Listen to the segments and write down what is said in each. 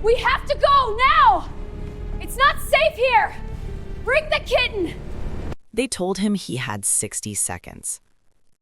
We have to go now! It's not safe here! Bring the kitten! They told him he had 60 seconds.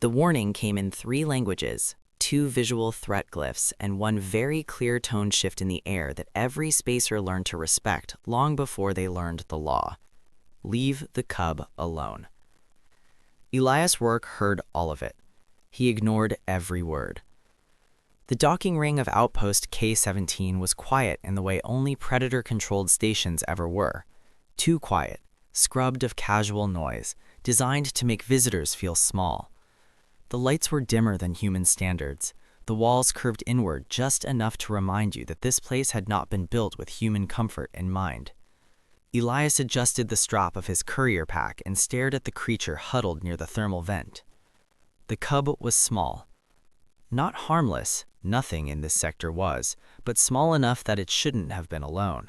The warning came in 3 languages, 2 visual threat glyphs, and 1 very clear tone shift in the air that every spacer learned to respect long before they learned the law. Leave the cub alone. Elias Rourke heard all of it. He ignored every word. The docking ring of Outpost K-17 was quiet in the way only Predator-controlled stations ever were. Too quiet, scrubbed of casual noise, designed to make visitors feel small. The lights were dimmer than human standards. The walls curved inward just enough to remind you that this place had not been built with human comfort in mind. Elias adjusted the strap of his courier pack and stared at the creature huddled near the thermal vent. The cub was small. Not harmless, nothing in this sector was, but small enough that it shouldn't have been alone.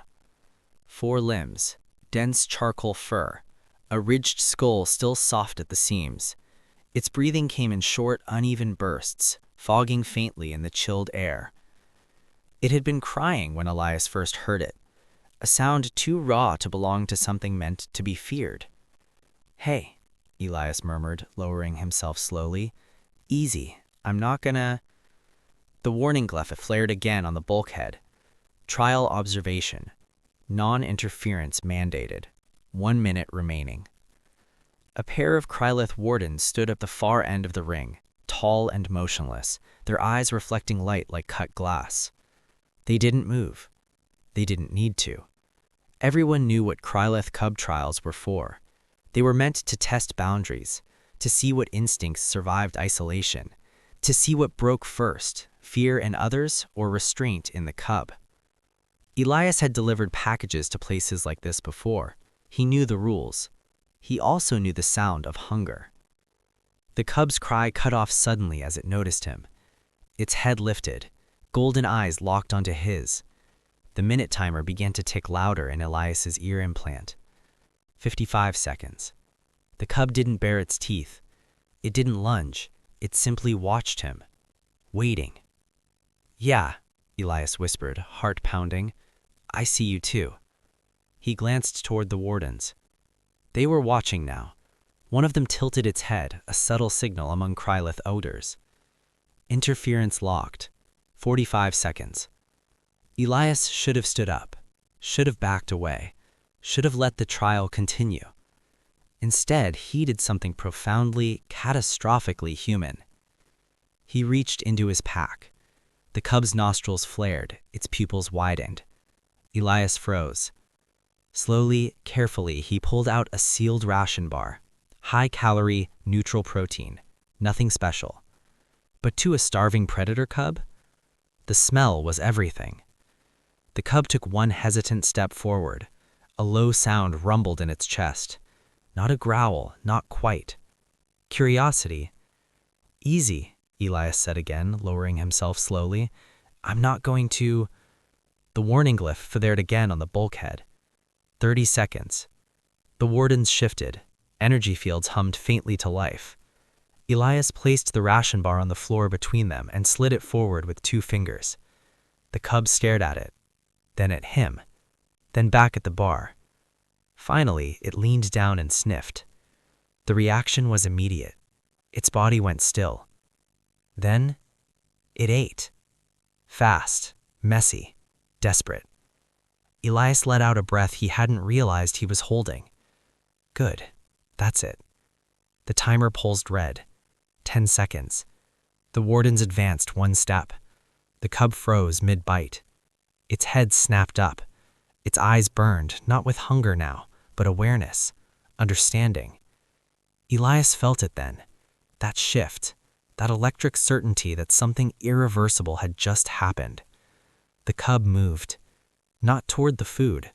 4 limbs, dense charcoal fur, a ridged skull still soft at the seams. Its breathing came in short, uneven bursts, fogging faintly in the chilled air. It had been crying when Elias first heard it, a sound too raw to belong to something meant to be feared. "Hey," Elias murmured, lowering himself slowly. "Easy, I'm not gonna—" The warning glyph flared again on the bulkhead. Trial observation. Non-interference mandated. 1 minute remaining. A pair of Krylith wardens stood at the far end of the ring, tall and motionless, their eyes reflecting light like cut glass. They didn't move. They didn't need to. Everyone knew what Krylith cub trials were for. They were meant to test boundaries, to see what instincts survived isolation, to see what broke first, fear in others or restraint in the cub. Elias had delivered packages to places like this before. He knew the rules. He also knew the sound of hunger. The cub's cry cut off suddenly as it noticed him. Its head lifted, golden eyes locked onto his. The minute timer began to tick louder in Elias's ear implant. 55 seconds. The cub didn't bare its teeth. It didn't lunge. It simply watched him, waiting. "Yeah," Elias whispered, heart pounding. "I see you too." He glanced toward the wardens. They were watching now. One of them tilted its head, a subtle signal among Krylith odors. Interference locked. 45 seconds. Elias should have stood up, should have backed away, should have let the trial continue. Instead, he did something profoundly, catastrophically human. He reached into his pack. The cub's nostrils flared, its pupils widened. Elias froze. Slowly, carefully, he pulled out a sealed ration bar. High-calorie, neutral protein. Nothing special. But to a starving predator cub, the smell was everything. The cub took one hesitant step forward. A low sound rumbled in its chest. Not a growl, not quite. Curiosity. "Easy," Elias said again, lowering himself slowly. "I'm not going to—" The warning glyph flared again on the bulkhead. 30 seconds. The wardens shifted. Energy fields hummed faintly to life. Elias placed the ration bar on the floor between them and slid it forward with 2 fingers. The cub stared at it, then at him, then back at the bar. Finally, it leaned down and sniffed. The reaction was immediate. Its body went still. Then, it ate. Fast, messy, desperate. Elias let out a breath he hadn't realized he was holding. Good. That's it. The timer pulsed red. 10 seconds. The wardens advanced 1 step. The cub froze mid-bite. Its head snapped up. Its eyes burned, not with hunger now, but awareness, understanding. Elias felt it then. That shift. That electric certainty that something irreversible had just happened. The cub moved. Not toward the food.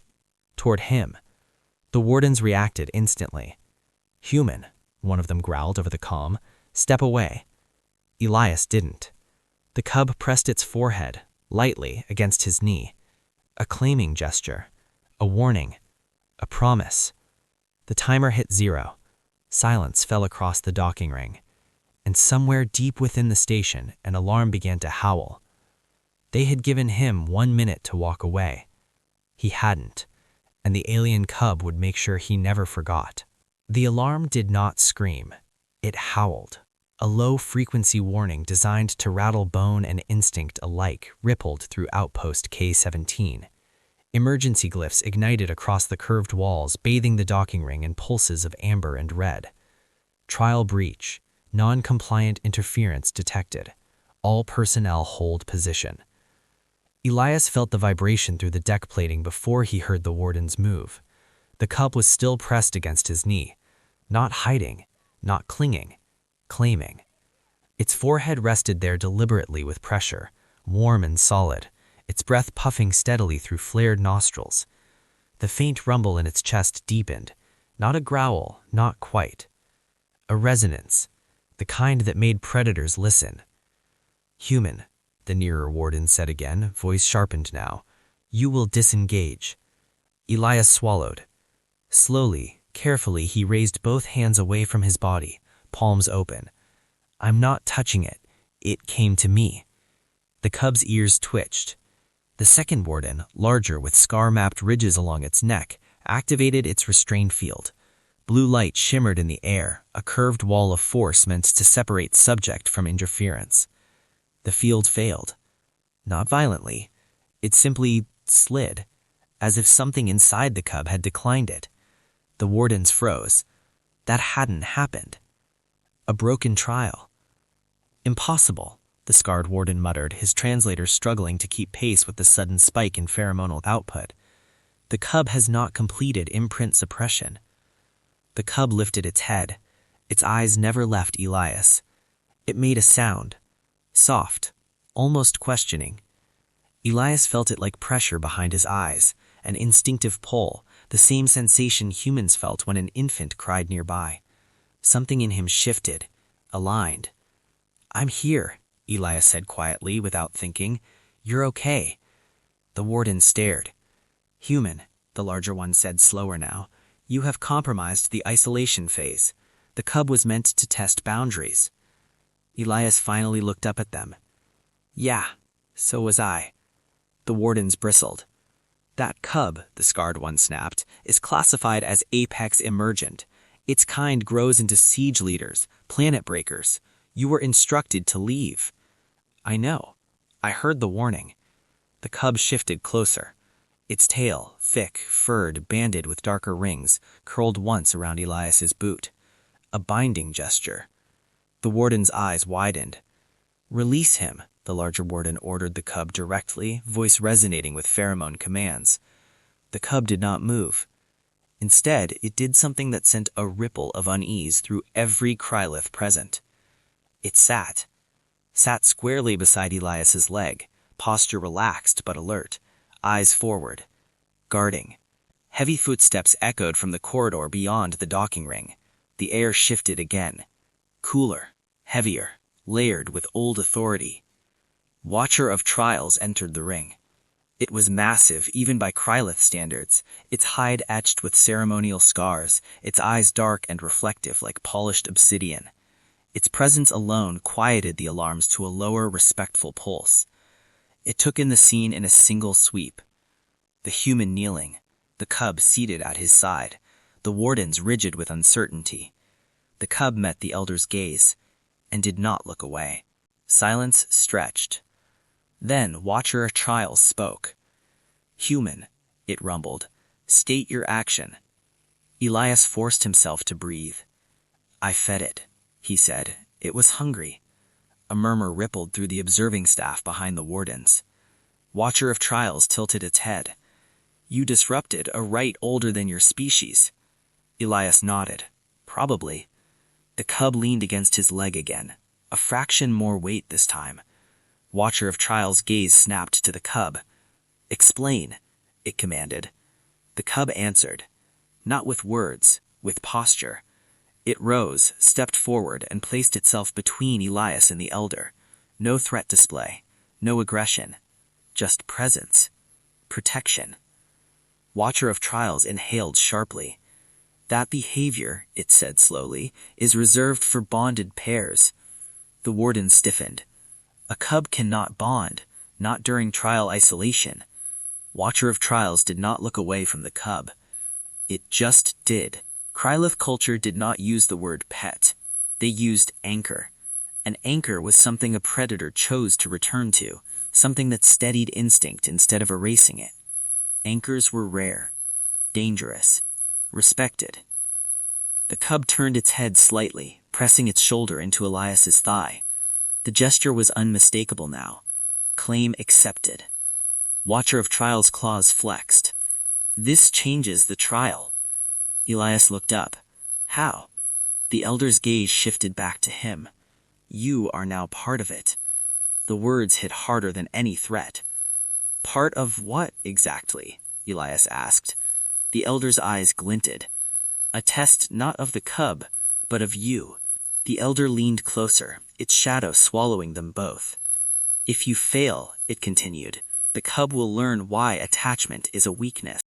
Toward him. The wardens reacted instantly. "Human," one of them growled over the comm. "Step away." Elias didn't. The cub pressed its forehead, lightly, against his knee. A claiming gesture. A warning. A promise. The timer hit 0. Silence fell across the docking ring. And somewhere deep within the station, an alarm began to howl. They had given him 1 minute to walk away. He hadn't, and the alien cub would make sure he never forgot. The alarm did not scream. It howled. A low-frequency warning designed to rattle bone and instinct alike rippled through Outpost K-17. Emergency glyphs ignited across the curved walls, bathing the docking ring in pulses of amber and red. Trial breach. Non-compliant interference detected. All personnel hold position. Elias felt the vibration through the deck plating before he heard the warden's move. The cub was still pressed against his knee. Not hiding, not clinging, claiming. Its forehead rested there deliberately with pressure, warm and solid, its breath puffing steadily through flared nostrils. The faint rumble in its chest deepened, not a growl, not quite. A resonance, the kind that made predators listen. "Human," the nearer warden said again, voice sharpened now. "You will disengage." Elias swallowed. Slowly, carefully, he raised both hands away from his body, palms open. "I'm not touching it. It came to me." The cub's ears twitched. The second warden, larger with scar-mapped ridges along its neck, activated its restraint field. Blue light shimmered in the air, a curved wall of force meant to separate subject from interference. The field failed. Not violently. It simply slid, as if something inside the cub had declined it. The wardens froze. That hadn't happened. A broken trial. "Impossible," the scarred warden muttered, his translator struggling to keep pace with the sudden spike in pheromonal output. "The cub has not completed imprint suppression." The cub lifted its head. Its eyes never left Elias. It made a sound. Soft, almost questioning. Elias felt it like pressure behind his eyes, an instinctive pull, the same sensation humans felt when an infant cried nearby. Something in him shifted, aligned. "I'm here," Elias said quietly, without thinking. "You're okay." The warden stared. "Human," the larger one said slower now, "you have compromised the isolation phase. The cub was meant to test boundaries." Elias finally looked up at them. "Yeah, so was I." The wardens bristled. "That cub," the scarred one snapped, "is classified as apex emergent. Its kind grows into siege leaders, planet breakers. You were instructed to leave." "I know. I heard the warning." The cub shifted closer. Its tail, thick, furred, banded with darker rings, curled once around Elias's boot. A binding gesture. The warden's eyes widened. "Release him," the larger warden ordered the cub directly, voice resonating with pheromone commands. The cub did not move. Instead, it did something that sent a ripple of unease through every crylith present. It sat squarely beside Elias's leg, posture relaxed but alert, eyes forward, guarding. Heavy footsteps echoed from the corridor beyond the docking ring. The air shifted again. Cooler, heavier, layered with old authority. Watcher of Trials entered the ring. It was massive, even by crylith standards, its hide etched with ceremonial scars, its eyes dark and reflective like polished obsidian. Its presence alone quieted the alarms to a lower, respectful pulse. It took in the scene in a single sweep. The human kneeling, the cub seated at his side, the wardens rigid with uncertainty. The cub met the elder's gaze and did not look away. Silence stretched. Then Watcher of Trials spoke. "Human," it rumbled, "state your action." Elias forced himself to breathe. "I fed it," he said. "It was hungry." A murmur rippled through the observing staff behind the wardens. Watcher of Trials tilted its head. "You disrupted a right older than your species." Elias nodded. "Probably." The cub leaned against his leg again, a fraction more weight this time. Watcher of Trials' gaze snapped to the cub. "Explain," it commanded. The cub answered, not with words, with posture. It rose, stepped forward, and placed itself between Elias and the elder. No threat display, no aggression, just presence, protection. Watcher of Trials inhaled sharply. "That behavior," it said slowly, "is reserved for bonded pairs." The warden stiffened. "A cub cannot bond, not during trial isolation. Watcher of Trials did not look away from the cub. It just did. Krylith culture did not use the word pet. They used anchor. An anchor was something a predator chose to return to, something that steadied instinct instead of erasing it. Anchors were rare, dangerous, respected. The cub turned its head slightly, pressing its shoulder into Elias's thigh. The gesture was unmistakable now. Claim accepted. Watcher of Trials' claws flexed. This changes the trial. Elias looked up. How? The elder's gaze shifted back to him. You are now part of it. The words hit harder than any threat. Part of what, exactly? Elias asked. The elder's eyes glinted. A test not of the cub, but of you. The elder leaned closer, its shadow swallowing them both. If you fail, it continued, the cub will learn why attachment is a weakness.